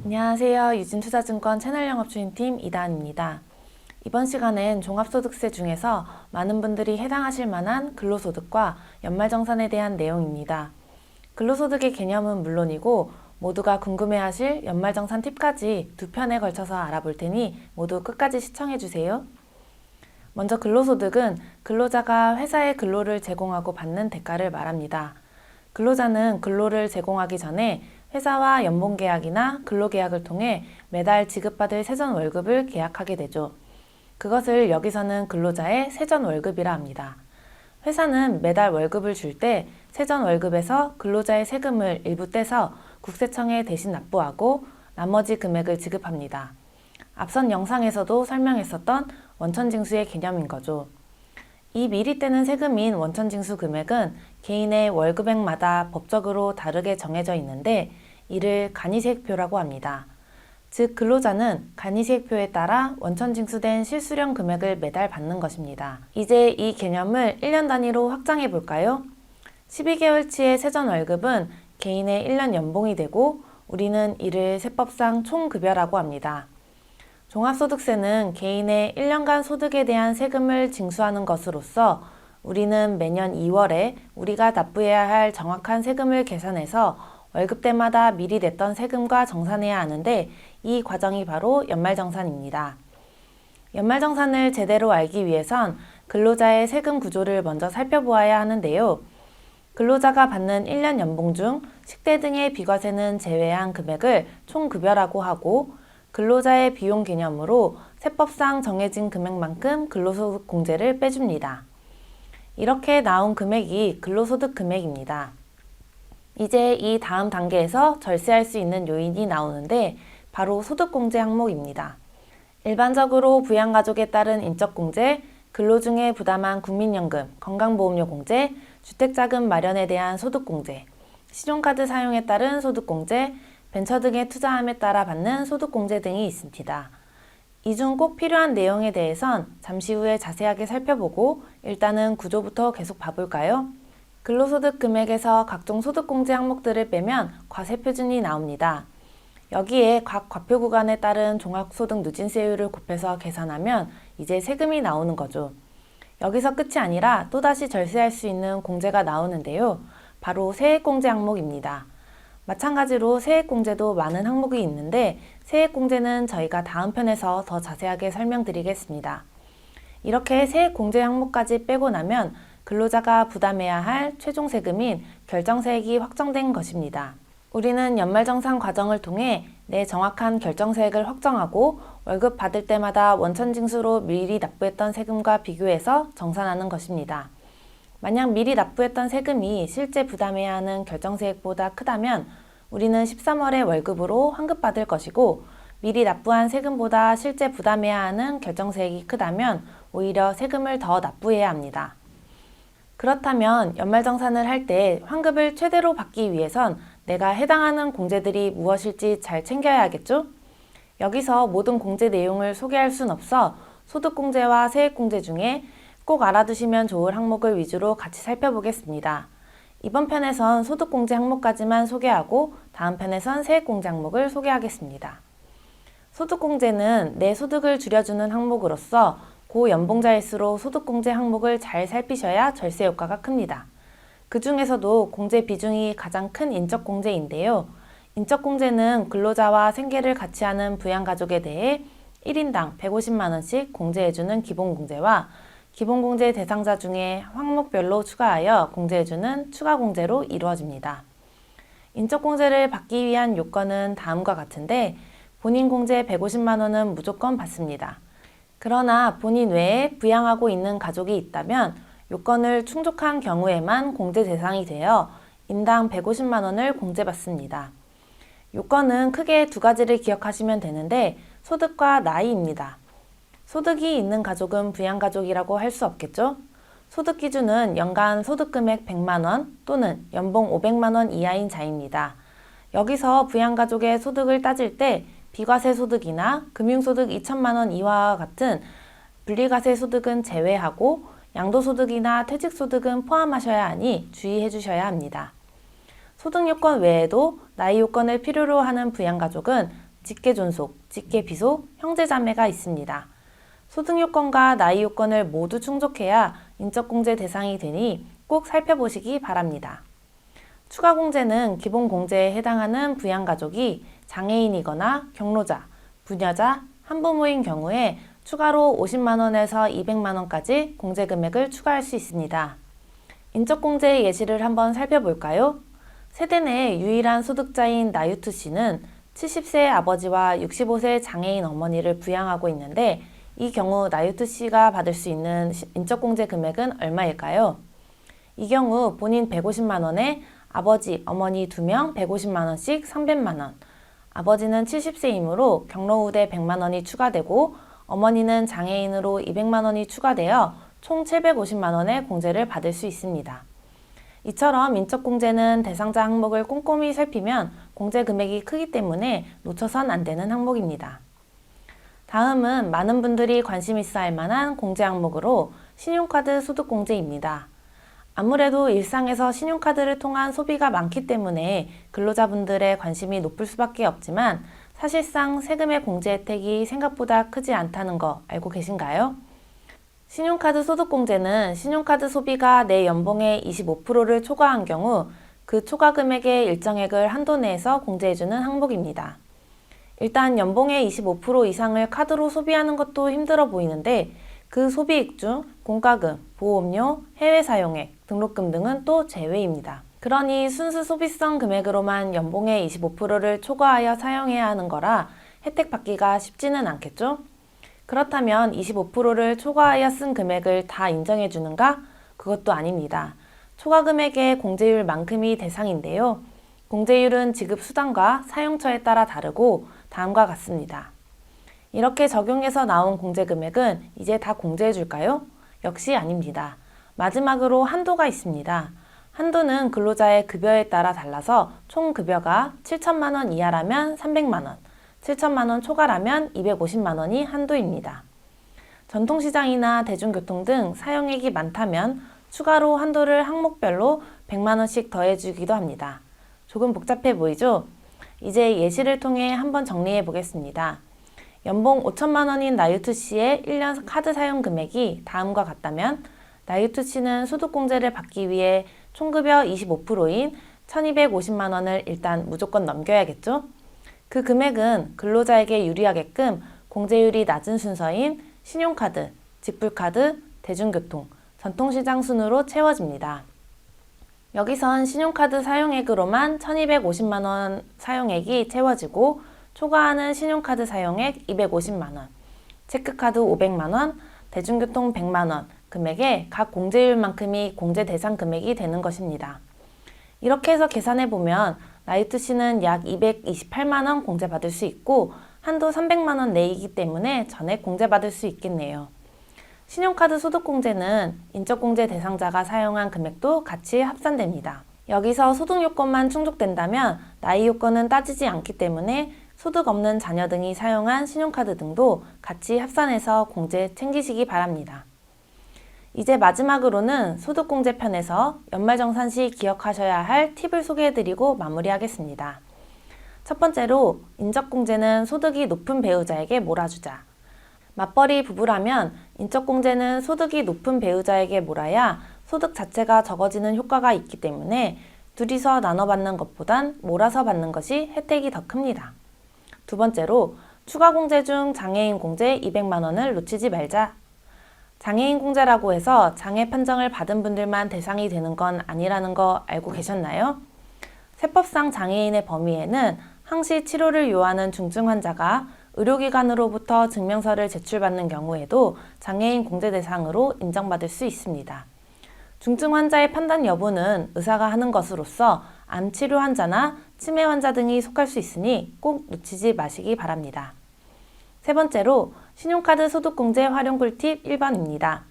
안녕하세요. 유진투자증권 채널영업주인팀 이다은입니다. 이번 시간엔 종합소득세 중에서 많은 분들이 해당하실 만한 근로소득과 연말정산에 대한 내용입니다. 근로소득의 개념은 물론이고 모두가 궁금해하실 연말정산 팁까지 두 편에 걸쳐서 알아볼 테니 모두 끝까지 시청해주세요. 먼저 근로소득은 근로자가 회사에 근로를 제공하고 받는 대가를 말합니다. 근로자는 근로를 제공하기 전에 회사와 연봉계약이나 근로계약을 통해 매달 지급받을 세전 월급을 계약하게 되죠. 그것을 여기서는 근로자의 세전 월급이라 합니다. 회사는 매달 월급을 줄 때 세전 월급에서 근로자의 세금을 일부 떼서 국세청에 대신 납부하고 나머지 금액을 지급합니다. 앞선 영상에서도 설명했었던 원천징수의 개념인 거죠. 이 미리 떼는 세금인 원천징수 금액은 개인의 월급액마다 법적으로 다르게 정해져 있는데 이를 간이세액표라고 합니다. 즉 근로자는 간이세액표에 따라 원천징수된 실수령 금액을 매달 받는 것입니다. 이제 이 개념을 1년 단위로 확장해 볼까요? 12개월치의 세전 월급은 개인의 1년 연봉이 되고 우리는 이를 세법상 총급여라고 합니다. 종합소득세는 개인의 1년간 소득에 대한 세금을 징수하는 것으로서 우리는 매년 2월에 우리가 납부해야 할 정확한 세금을 계산해서 월급 때마다 미리 냈던 세금과 정산해야 하는데 이 과정이 바로 연말정산입니다. 연말정산을 제대로 알기 위해선 근로자의 세금 구조를 먼저 살펴보아야 하는데요. 근로자가 받는 1년 연봉 중 식대 등의 비과세는 제외한 금액을 총급여라고 하고 근로자의 비용 개념으로 세법상 정해진 금액만큼 근로소득 공제를 빼줍니다. 이렇게 나온 금액이 근로소득 금액입니다. 이제 이 다음 단계에서 절세할 수 있는 요인이 나오는데 바로 소득공제 항목입니다. 일반적으로 부양가족에 따른 인적공제, 근로중에 부담한 국민연금, 건강보험료 공제, 주택자금 마련에 대한 소득공제, 신용카드 사용에 따른 소득공제, 벤처 등에 투자함에 따라 받는 소득공제 등이 있습니다. 이 중 꼭 필요한 내용에 대해선 잠시 후에 자세하게 살펴보고 일단은 구조부터 계속 봐볼까요? 근로소득 금액에서 각종 소득공제 항목들을 빼면 과세표준이 나옵니다. 여기에 각 과표 구간에 따른 종합소득 누진세율을 곱해서 계산하면 이제 세금이 나오는 거죠. 여기서 끝이 아니라 또다시 절세할 수 있는 공제가 나오는데요. 바로 세액공제 항목입니다. 마찬가지로 세액공제도 많은 항목이 있는데 세액공제는 저희가 다음 편에서 더 자세하게 설명드리겠습니다. 이렇게 세액공제 항목까지 빼고 나면 근로자가 부담해야 할 최종 세금인 결정세액이 확정된 것입니다. 우리는 연말정산 과정을 통해 내 정확한 결정세액을 확정하고 월급 받을 때마다 원천징수로 미리 납부했던 세금과 비교해서 정산하는 것입니다. 만약 미리 납부했던 세금이 실제 부담해야 하는 결정세액보다 크다면 우리는 13월에 월급으로 환급받을 것이고 미리 납부한 세금보다 실제 부담해야 하는 결정세액이 크다면 오히려 세금을 더 납부해야 합니다. 그렇다면 연말정산을 할 때 환급을 최대로 받기 위해선 내가 해당하는 공제들이 무엇일지 잘 챙겨야겠죠? 여기서 모든 공제 내용을 소개할 순 없어 소득공제와 세액공제 중에 꼭 알아두시면 좋을 항목을 위주로 같이 살펴보겠습니다. 이번 편에선 소득공제 항목까지만 소개하고 다음 편에선 세액공제 항목을 소개하겠습니다. 소득공제는 내 소득을 줄여주는 항목으로서 고연봉자일수록 소득공제 항목을 잘 살피셔야 절세 효과가 큽니다. 그 중에서도 공제 비중이 가장 큰 인적공제인데요. 인적공제는 근로자와 생계를 같이 하는 부양가족에 대해 1인당 150만 원씩 공제해주는 기본공제와 기본공제 대상자 중에 항목별로 추가하여 공제해주는 추가공제로 이루어집니다. 인적공제를 받기 위한 요건은 다음과 같은데 본인 공제 150만 원은 무조건 받습니다. 그러나 본인 외에 부양하고 있는 가족이 있다면 요건을 충족한 경우에만 공제 대상이 되어 인당 150만 원을 공제받습니다. 요건은 크게 두 가지를 기억하시면 되는데 소득과 나이입니다. 소득이 있는 가족은 부양가족이라고 할 수 없겠죠? 소득 기준은 연간 소득금액 100만 원 또는 연봉 500만 원 이하인 자입니다. 여기서 부양가족의 소득을 따질 때 비과세 소득이나 금융소득 2천만 원 이하와 같은 분리과세 소득은 제외하고 양도소득이나 퇴직소득은 포함하셔야 하니 주의해 주셔야 합니다. 소득 요건 외에도 나이 요건을 필요로 하는 부양가족은 직계존속, 직계비속, 형제자매가 있습니다. 소득 요건과 나이 요건을 모두 충족해야 인적공제 대상이 되니 꼭 살펴보시기 바랍니다. 추가공제는 기본공제에 해당하는 부양가족이 장애인이거나 경로자, 부녀자, 한부모인 경우에 추가로 50만원에서 200만원까지 공제금액을 추가할 수 있습니다. 인적공제의 예시를 한번 살펴볼까요? 세대 내 유일한 소득자인 나유투 씨는 70세 아버지와 65세 장애인 어머니를 부양하고 있는데 이 경우 나유투 씨가 받을 수 있는 인적공제 금액은 얼마일까요? 이 경우 본인 150만원에 아버지, 어머니 2명 150만원씩 300만원, 아버지는 70세이므로 경로우대 100만원이 추가되고 어머니는 장애인으로 200만원이 추가되어 총 750만원의 공제를 받을 수 있습니다. 이처럼 인적공제는 대상자 항목을 꼼꼼히 살피면 공제 금액이 크기 때문에 놓쳐선 안 되는 항목입니다. 다음은 많은 분들이 관심 있어 할 만한 공제 항목으로 신용카드 소득공제입니다. 아무래도 일상에서 신용카드를 통한 소비가 많기 때문에 근로자분들의 관심이 높을 수밖에 없지만 사실상 세금의 공제 혜택이 생각보다 크지 않다는 거 알고 계신가요? 신용카드 소득공제는 신용카드 소비가 내 연봉의 25%를 초과한 경우 그 초과 금액의 일정액을 한도 내에서 공제해주는 항목입니다. 일단 연봉의 25% 이상을 카드로 소비하는 것도 힘들어 보이는데 그 소비액 중 공과금, 보험료, 해외 사용액, 등록금 등은 또 제외입니다. 그러니 순수 소비성 금액으로만 연봉의 25%를 초과하여 사용해야 하는 거라 혜택 받기가 쉽지는 않겠죠? 그렇다면 25%를 초과하여 쓴 금액을 다 인정해 주는가? 그것도 아닙니다. 초과 금액의 공제율만큼이 대상인데요. 공제율은 지급 수단과 사용처에 따라 다르고 다음과 같습니다. 이렇게 적용해서 나온 공제 금액은 이제 다 공제해 줄까요? 역시 아닙니다. 마지막으로 한도가 있습니다. 한도는 근로자의 급여에 따라 달라서 총 급여가 7천만 원 이하라면 300만 원, 7천만 원 초과라면 250만 원이 한도입니다. 전통시장이나 대중교통 등 사용액이 많다면 추가로 한도를 항목별로 100만 원씩 더해주기도 합니다. 조금 복잡해 보이죠? 이제 예시를 통해 한번 정리해 보겠습니다. 연봉 5천만 원인 나유투 씨의 1년 카드 사용 금액이 다음과 같다면 나유투 씨는 소득공제를 받기 위해 총급여 25%인 1,250만 원을 일단 무조건 넘겨야겠죠? 그 금액은 근로자에게 유리하게끔 공제율이 낮은 순서인 신용카드, 직불카드, 대중교통, 전통시장 순으로 채워집니다. 여기선 신용카드 사용액으로만 1,250만 원 사용액이 채워지고 초과하는 신용카드 사용액 250만 원, 체크카드 500만 원, 대중교통 100만 원 금액에 각 공제율만큼이 공제 대상 금액이 되는 것입니다. 이렇게 해서 계산해 보면 나유투 씨는 약 228만 원 공제받을 수 있고 한도 300만 원 내이기 때문에 전액 공제받을 수 있겠네요. 신용카드 소득공제는 인적공제 대상자가 사용한 금액도 같이 합산됩니다. 여기서 소득 요건만 충족된다면 나이 요건은 따지지 않기 때문에 소득 없는 자녀 등이 사용한 신용카드 등도 같이 합산해서 공제 챙기시기 바랍니다. 이제 마지막으로는 소득공제 편에서 연말정산 시 기억하셔야 할 팁을 소개해드리고 마무리하겠습니다. 첫 번째로 인적공제는 소득이 높은 배우자에게 몰아주자. 맞벌이 부부라면 인적공제는 소득이 높은 배우자에게 몰아야 소득 자체가 적어지는 효과가 있기 때문에 둘이서 나눠 받는 것보단 몰아서 받는 것이 혜택이 더 큽니다. 두 번째로 추가공제 중 장애인 공제 200만 원을 놓치지 말자. 장애인 공제라고 해서 장애 판정을 받은 분들만 대상이 되는 건 아니라는 거 알고 계셨나요? 세법상 장애인의 범위에는 항시 치료를 요하는 중증 환자가 의료기관으로부터 증명서를 제출받는 경우에도 장애인 공제 대상으로 인정받을 수 있습니다. 중증 환자의 판단 여부는 의사가 하는 것으로서 암 치료 환자나 치매 환자 등이 속할 수 있으니 꼭 놓치지 마시기 바랍니다. 세 번째로 신용카드 소득공제 활용 꿀팁 1번입니다.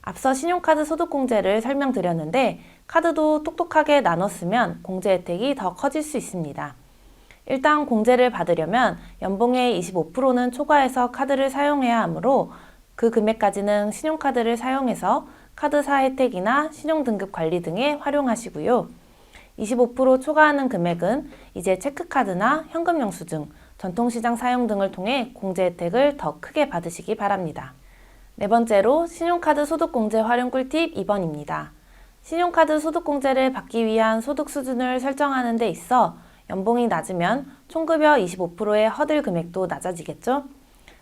앞서 신용카드 소득공제를 설명드렸는데 카드도 똑똑하게 나눠 쓰면 공제 혜택이 더 커질 수 있습니다. 일단 공제를 받으려면 연봉의 25%는 초과해서 카드를 사용해야 하므로 그 금액까지는 신용카드를 사용해서 카드사 혜택이나 신용등급 관리 등에 활용하시고요. 25% 초과하는 금액은 이제 체크카드나 현금 영수증, 전통시장 사용 등을 통해 공제 혜택을 더 크게 받으시기 바랍니다. 네 번째로 신용카드 소득공제 활용 꿀팁 2번입니다. 신용카드 소득공제를 받기 위한 소득 수준을 설정하는 데 있어 연봉이 낮으면 총급여 25%의 허들 금액도 낮아지겠죠?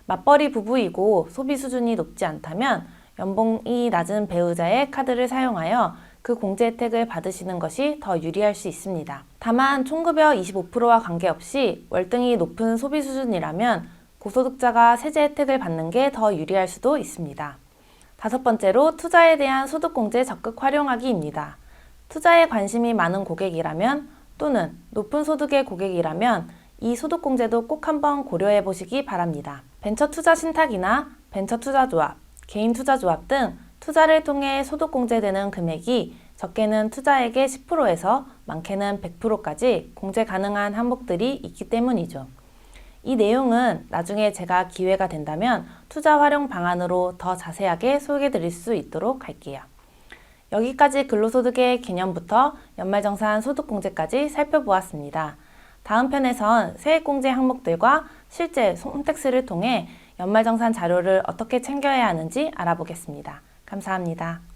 맞벌이 부부이고 소비 수준이 높지 않다면 연봉이 낮은 배우자의 카드를 사용하여 그 공제 혜택을 받으시는 것이 더 유리할 수 있습니다. 다만 총급여 25%와 관계없이 월등히 높은 소비 수준이라면 고소득자가 세제 혜택을 받는 게 더 유리할 수도 있습니다. 다섯 번째로 투자에 대한 소득공제 적극 활용하기입니다. 투자에 관심이 많은 고객이라면 또는 높은 소득의 고객이라면 이 소득공제도 꼭 한번 고려해 보시기 바랍니다. 벤처투자 신탁이나 벤처투자조합, 개인투자조합 등 투자를 통해 소득공제되는 금액이 적게는 투자액의 10%에서 많게는 100%까지 공제 가능한 항목들이 있기 때문이죠. 이 내용은 나중에 제가 기회가 된다면 투자 활용 방안으로 더 자세하게 소개해 드릴 수 있도록 할게요. 여기까지 근로소득의 개념부터 연말정산 소득공제까지 살펴보았습니다. 다음 편에선 세액공제 항목들과 실제 홈택스를 통해 연말정산 자료를 어떻게 챙겨야 하는지 알아보겠습니다. 감사합니다.